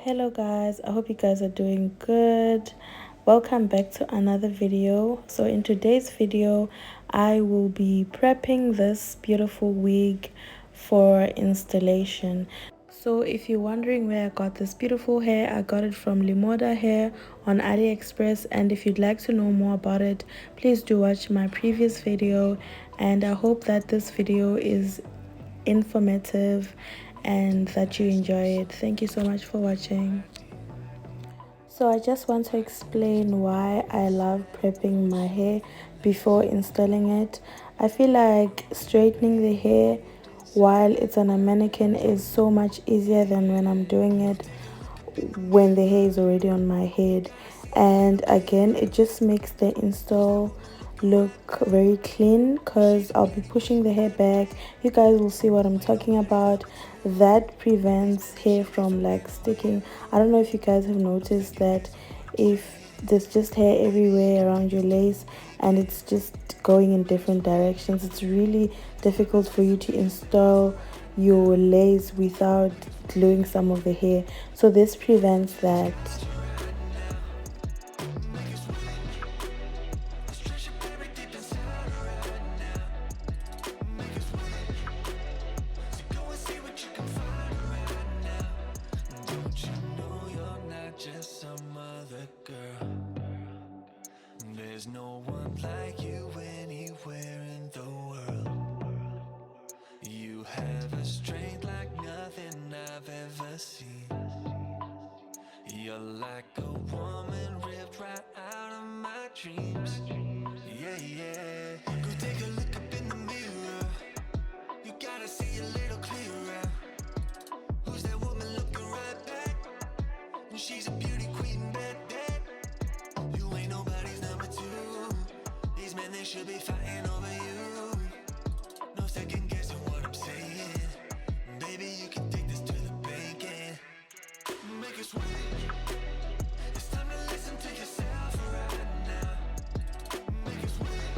Hello guys, I hope you guys are doing good. Welcome back to another video. So in today's video I will be prepping this beautiful wig for installation. So if you're wondering where I got this beautiful hair, I got it from Limoda Hair on AliExpress, and if you'd like to know more about it, please do watch my previous video, and I hope that this video is informative and that you enjoy it. Thank you so much for watching. So I just want to explain why I love prepping my hair before installing it. I feel like straightening the hair while it's on a mannequin is so much easier than when I'm doing it when the hair is already on my head. And again, it just makes the install look very clean because I'll be pushing the hair back. You guys will see what I'm talking about. That prevents hair from like sticking. I don't know if you guys have noticed that if there's just hair everywhere around your lace and it's just going in different directions, it's really difficult for you to install your lace without gluing some of the hair. So this prevents that. There's no one like you anywhere in the world. You have a strength like nothing I've ever seen. You're like a woman ripped right out of my dreams. Yeah, yeah. Go take a look up in the mirror. You gotta see a little clearer. Who's that woman looking right back? She's a beauty queen, bad, bad. You ain't nobody's number two. These men, they should be fighting over you. No second guessing what I'm saying. Baby, you can take this to the bank and make it sweet. It's time to listen to yourself right now. Make it sweet.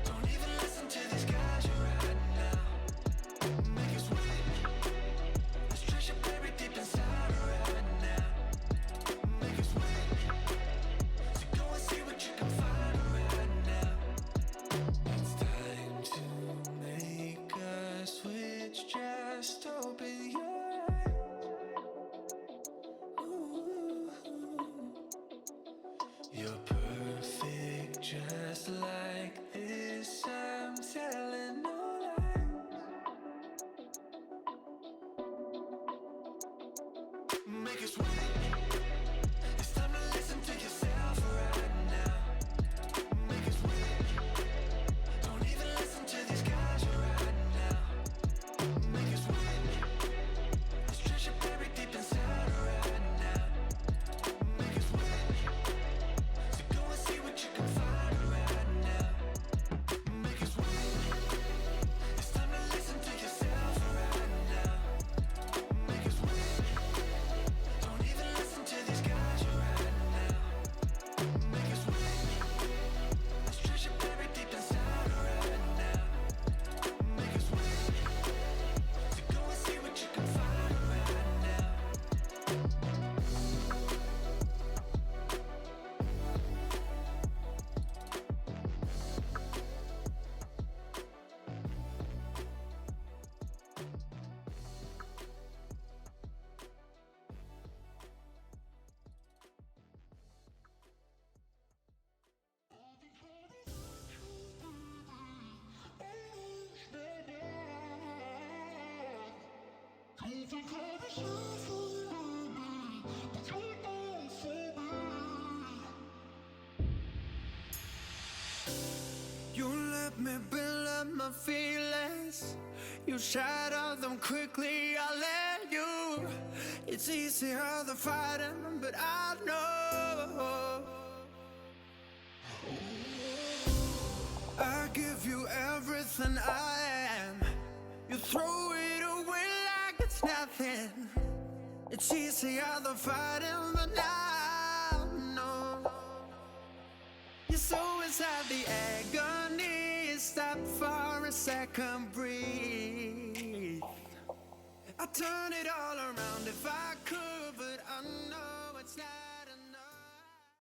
Don't even listen to these guys right now. Make it sweet. Let's treasure buried deep inside right now. Make it sweet. So go and see what you can find right now. It's time to make a switch. Just open your eyes. Ooh. You're perfect just like this. I'm telling no lies. Make it sweet. It's time to listen to yourself right now. Make it sweet. Don't even listen to these guys right now. Make it sweet. Let's treasure buried deep inside right now. Make it sweet. So go and see what you can find right now. Make it sweet. It's time to listen to yourself right now. Make it sweet. Don't even listen to these guys right now. Make it sweet. Let's treasure buried deep inside right now. Make it sweet. So go and see what you can find right now. You let me build up my feelings. You shatter them quickly, I let you. It's easier the fighting, but I know I give you everything I am. You throw it away like it's nothing. It's easier the fighting, but I know you're so inside the agony. Stop for a second, breathe. I'd turn it all around if I could.